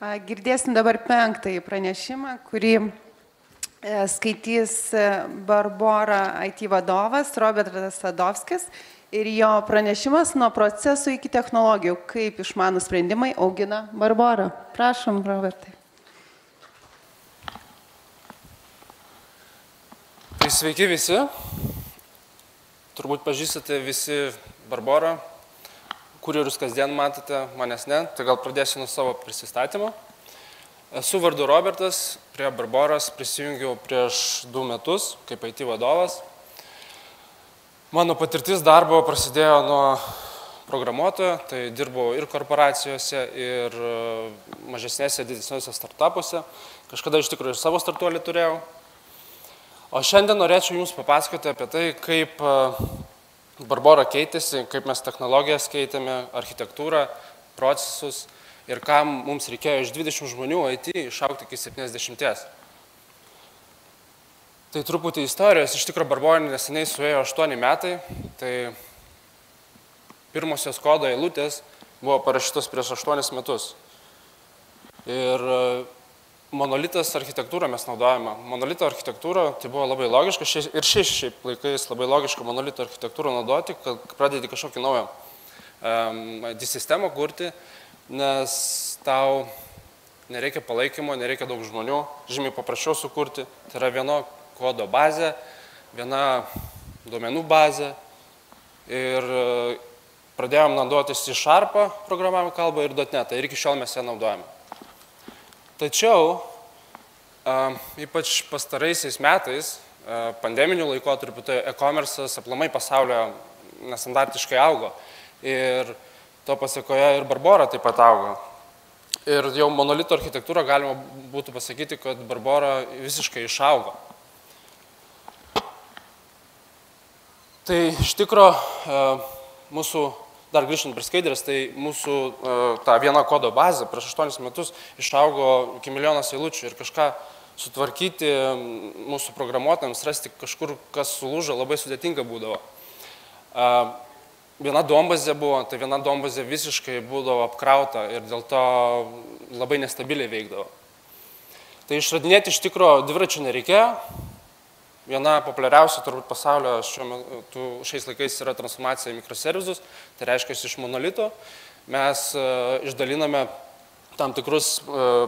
Girdėsim dabar 5. pranešimą, kurį skaitys Barbora IT vadovas Robertas Sadovskis ir jo pranešimas nuo procesų iki technologijų, kaip išmanūs sprendimai augina Barbora. Prašom, Robertai. Tai sveiki visi. Turbūt pažįstate visi Barborą. Kurjerius kasdien matote, manęs ne, tai gal pradėsiu nuo savo prisistatymo. Esu vardu Robertas, prie Barboros prisijungiau prieš 2 metus kaip IT vadovas. Mano patirtis darbo prasidėjo nuo programuotojo, tai dirbau ir korporacijose, ir mažesnėse, didesniuose startupuose. Kažkada iš tikrųjų ir savo startuolį turėjau. O šiandien norėčiau Jums papasakoti apie tai, kaip Barbora keitėsi, kaip mes technologijas keitėme, architektūrą, procesus ir kam mums reikėjo iš 20 žmonių IT išaugti iki 70. Tai truputį istorijos, iš tikrųjų Barborai neseniai suėjo 8 metai, tai pirmosios kodo eilutės buvo parašytos prieš 8 metus. Ir monolitas architektūrą mes naudojame. Monolito architektūra tai buvo labai logiška ir šiais laikais labai logiška monolito architektūrą naudoti, kad pradėti kažkokį naują sistemą kurti, nes tau nereikia palaikymo, nereikia daug žmonių, žymiai paprasčiau sukurti. Tai yra viena kodo bazė, viena duomenų bazė ir pradėjom naudotis C# programavimo kalbą ir .NET ir iki šiol mes ją naudojame. Tačiau, ypač pastaraisiais metais, pandeminių laikotarpių, tai e-commerce'as aplamai pasaulio nestandartiškai augo. Ir to pasekoje ir Barbora taip pat augo. Ir jau monolito architektūrą galima būtų pasakyti, kad Barbora visiškai išaugo. Tai iš tikro mūsų, dar grįžtant prie skaidrės, tai mūsų ta viena kodo bazė prieš 8 metus išaugo iki 1 milijonas eilučių ir kažką sutvarkyti mūsų programuotojams, rasti kažkur, kas sulūžo, labai sudėtinga būdavo. Viena duombazė buvo, tai viena duombazė visiškai būdavo apkrauta ir dėl to labai nestabiliai veikdavo. Tai išradinėti iš tikro dviračių nereikėjo. Viena populiariausia turbūt pasaulio šiais laikais yra transformacija į mikroservisus, tai reiškia iš monolito. Mes išdaliname tam tikrus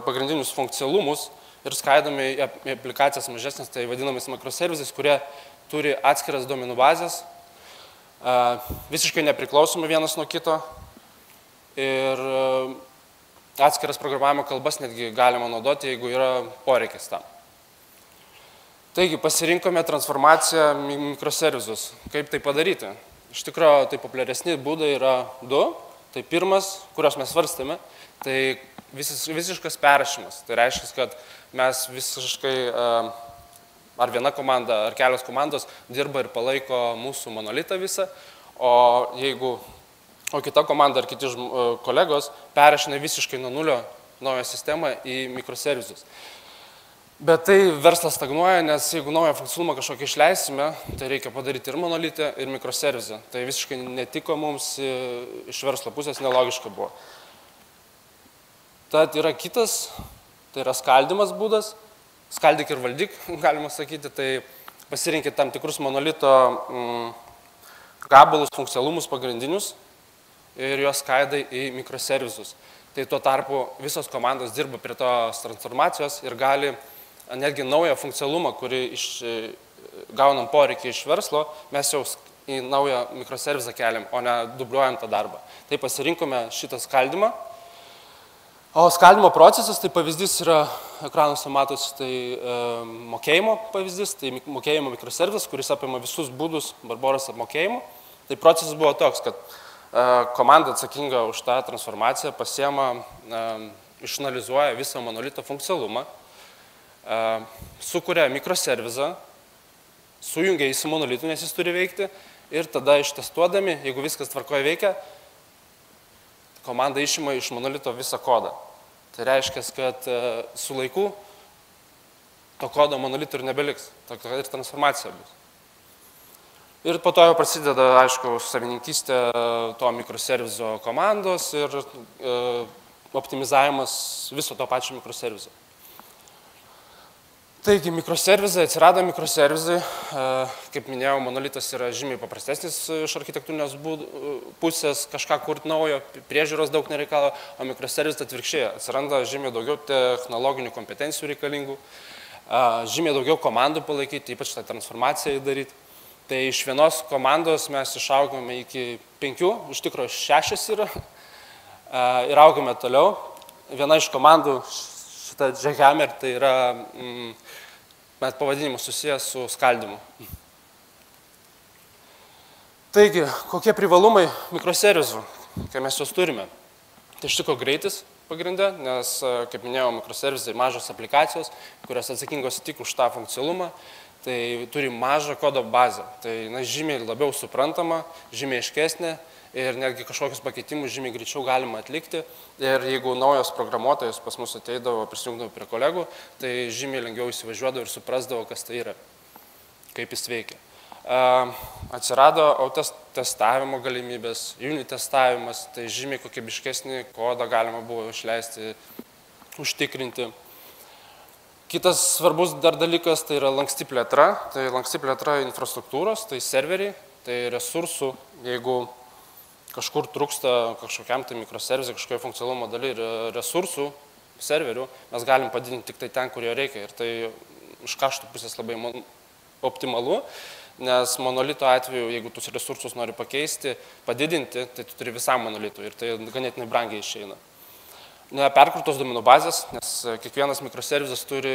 pagrindinius funkcionalumus ir skaidome į aplikacijas mažesnės, tai vadinamas mikroservisais, kurie turi atskiras duomenų bazės, visiškai nepriklausomai vienas nuo kito ir atskiras programavimo kalbas netgi galima naudoti, jeigu yra poreikis tam. Taigi, pasirinkome transformaciją mikroservisus. Kaip tai padaryti? Iš tikrųjų, tai populiaresni būdai yra 2. Tai pirmas, kurios mes svarstėme, tai visiškas perrašymas. Tai reiškia, kad mes visiškai, ar viena komanda, ar kelios komandos dirba ir palaiko mūsų monolitą visą, o kita komanda ar kiti kolegos perrašina visiškai nuo nulio naują sistemą į mikroservisus. Bet tai verslas stagnuoja, nes jeigu naują funkcionalumą kažkokį išleisime, tai reikia padaryti ir monolitę, ir mikroservisą. Tai visiškai netiko mums iš verslo pusės, nelogiška buvo. Tad yra kitas, tai yra skaldymas būdas, skaldyk ir valdyk, galima sakyti, tai pasirinkit tam tikrus monolito gabalus, funkcionalumus pagrindinius ir juos skaidai į mikroservisus. Tai tuo tarpu visos komandos dirba prie tos transformacijos ir gali netgi naują funkcionalumą, kurį gaunam poreikį iš verslo, mes jau į naują mikroservisą keliam, o ne dubliuojam tą darbą. Tai pasirinkome šitą skaldymą. O skaldimo procesas, tai pavyzdys yra, ekranuose matosi, tai mokėjimo pavyzdys, tai mokėjimo mikroservisas, kuris apima visus būdus Barboros apmokėjimo. Tai procesas buvo toks, kad komanda atsakinga už tą transformaciją pasiema, išanalizuoja visą monolito funkcionalumą, sukuria mikroservisą, sujungia į monolitų, nes jis turi veikti, ir tada ištestuodami, jeigu viskas tvarkoje veikia, komanda išima iš monolito visą kodą. Tai reiškia, kad su laiku to kodo monolitų ir nebeliks, ir transformacija bus. Ir po to jau prasideda, aišku, savininkystė to mikroserviso komandos ir optimizavimas viso to pačio mikroservizo. Taigi, atsirado mikroservizai, kaip minėjau, monolitas yra žymiai paprastesnis iš architektūrinės pusės, kažką kurti naujo, priežiūros daug nereikalo, o mikroservizai atvirkščiai atsiranda žymiai daugiau technologinių kompetencijų reikalingų, žymiai daugiau komandų palaikyti, ypač tą transformaciją įdaryti. Tai iš vienos komandos mes išaugome iki 5, iš tikrųjų 6 yra, ir augome toliau. Viena iš komandų, šitą Jackhammer, tai yra pavadinimas susijęs su skaldymu. Taigi, kokie privalumai mikroservizų, kai mes juos turime? Tai iš tikrųjų greitis pagrinde, nes, kaip minėjau, mikroservizai mažos aplikacijos, kurios atsakingos tik už tą funkcionalumą, tai turi mažą kodo bazę. Tai žymiai labiau suprantama, žymiai aiškesnė ir netgi kažkokius pakeitimus žymiai greičiau galima atlikti. Ir jeigu naujos programuotojas pas mus ateidavo, prisijungdavo prie kolegų, tai žymiai lengviau įsivažiuodavo ir suprasdavo, kas tai yra, kaip jis veikia. Atsirado testavimo galimybės, unit testavimas, tai žymiai kokybiškesnį kodą galima buvo išleisti, užtikrinti. Kitas svarbus dar dalykas tai yra lanksti plėtra. Tai lanksti plėtra infrastruktūros, tai serveriai, tai resursų, jeigu kažkur trūksta kažkokiam tai mikroservizui, kažkokio funkcionalumo daly resursų, serverių, mes galim padidinti tik tai ten, kur jo reikia. Ir tai iš kaštų pusės labai optimalu, nes monolito atveju, jeigu tus resursus nori pakeisti, padidinti, tai tu turi visam monolitui ir tai ganėtinai brangiai išeina. Neperkurtos duomenų bazės, nes kiekvienas mikroservizas turi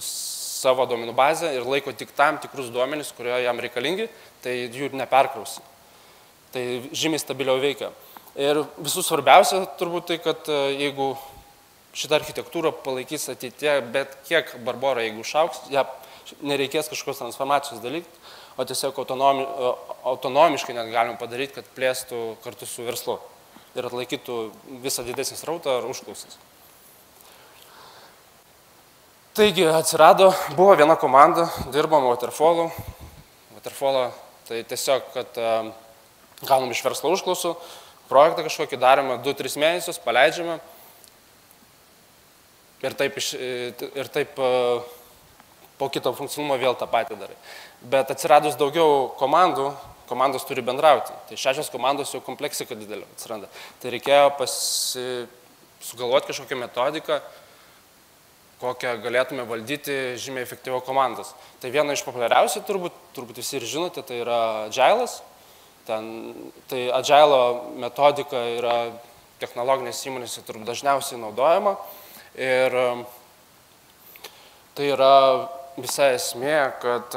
savo duomenų bazę ir laiko tik tam tikrus duomenis, kurie jam reikalingi, tai jų ir neperkrausi. Tai žymiai stabiliau veikia. Ir visų svarbiausia turbūt tai, kad jeigu šitą architektūrą palaikys ateityje, bet kiek Barbora, jeigu užaugs, ją nereikės kažkokios transformacijos dalykti, o tiesiog autonomiškai net galima padaryti, kad plėstų kartu su verslu ir atlaikytų visą didesnį srautą ar užklausas. Taigi buvo viena komanda, dirbom Waterfall'u. Waterfall'ą tai tiesiog, kad gaunam iš verslo užklausų, projektą kažkokį darome 2-3 mėnesius, paleidžiame ir taip po kito funkcionalumo vėl tą patį darai. Bet atsiradus daugiau komandų, komandos turi bendrauti. Tai 6 komandos jau kompleksika didelio atsiranda. Tai reikėjo sugalvoti kažkokią metodiką, kokią galėtume valdyti žymiai efektyviau komandas. Tai viena iš populiariausių, turbūt visi ir žinote, tai yra Agile'as. Tai Agile'o metodika yra technologinės įmonėse turbūt dažniausiai naudojama. Ir tai yra visa esmė, kad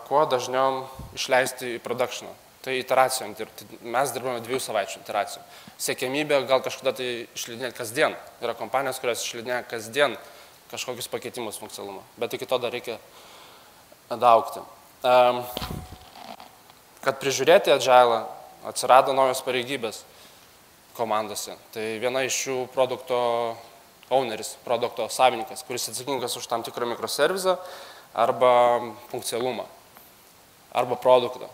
kuo dažniau išleisti į productioną. Tai iteracijom dirbti. Mes dirbame 2 savaičių iteracijom. Siekiamybė gal kažkada tai išleidinėti kasdien. Yra kompanijos, kurios išleidinėja kasdien kažkokius pakeitimus funkcionalumą. Bet iki to dar reikia daugti. Kad prižiūrėti Agile'ą, atsirado naujos pareigybės komandose. Tai viena iš jų produkto owneris, produkto savininkas, kuris atsakingas už tam tikrą mikroservizą arba funkcionalumą, arba produktą.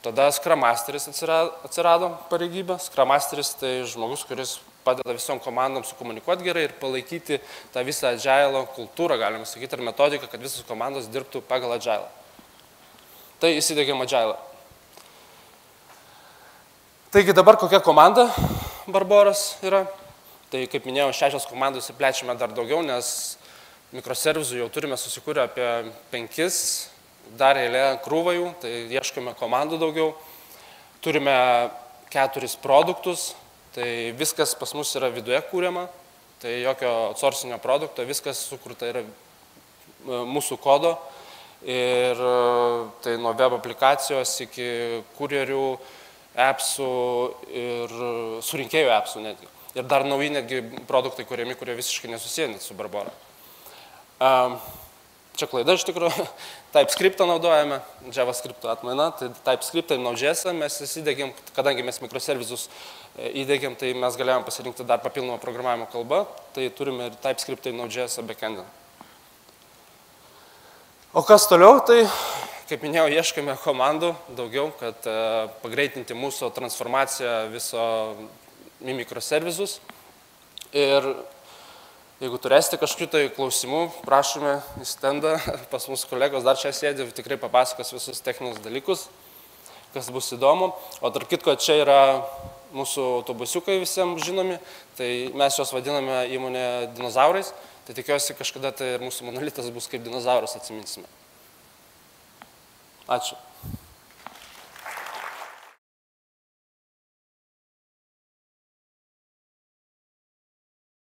Tada Scrum Masteris atsirado pareigybė. Scrum Masteris tai žmogus, kuris padeda visom komandom sukomunikuoti gerai ir palaikyti tą visą Agile'o kultūrą, galima sakyti, ir metodiką, kad visos komandos dirbtų pagal Agile'ą. Tai įsidėgiam Agile'ą. Taigi dabar kokia komanda Barboros yra? Tai kaip minėjau, 6 komandos ir plečiame dar daugiau, nes mikroservizų jau turime susikūrę apie 5, dar eilė krūvą jų, tai ieškome komandų daugiau. Turime 4 produktus, tai viskas pas mus yra viduje kūriama, tai jokio outsourcinio produkto, viskas sukurta yra mūsų kodo. Ir tai nuo web aplikacijos iki kurjerių, appsų ir surinkėjų appsų netgi. Ir dar nauji netgi produktai kuriami, kurie visiškai nesusiję su Barbora. Čia klaida iš tikrųjų. TypeScript'ą naudojame, JavaScript'o atmaina. Tai TypeScript'ą Node.js mes įsidėgiam, kadangi mes mikroservizus įdėgiam, tai mes galėjom pasirinkti dar papildomą programavimo kalbą. Tai turime ir TypeScript'ą Node.js backend'ą. O kas toliau, tai, kaip minėjau, ieškame komandų daugiau, kad pagreitinti mūsų transformaciją viso mikroservizus. Ir jeigu turėsite kažkokių tai klausimų, prašome į stendą, pas mūsų kolegos dar čia sėdė, tikrai papasakos visus techninius dalykus, kas bus įdomu. O tarp kitko, čia yra mūsų autobusiukai visiems žinomi, tai mes juos vadiname įmonė dinozaurais, tai tikiuosi kažkada tai ir mūsų monolitas bus kaip dinozauras, atsiminsime. Ačiū.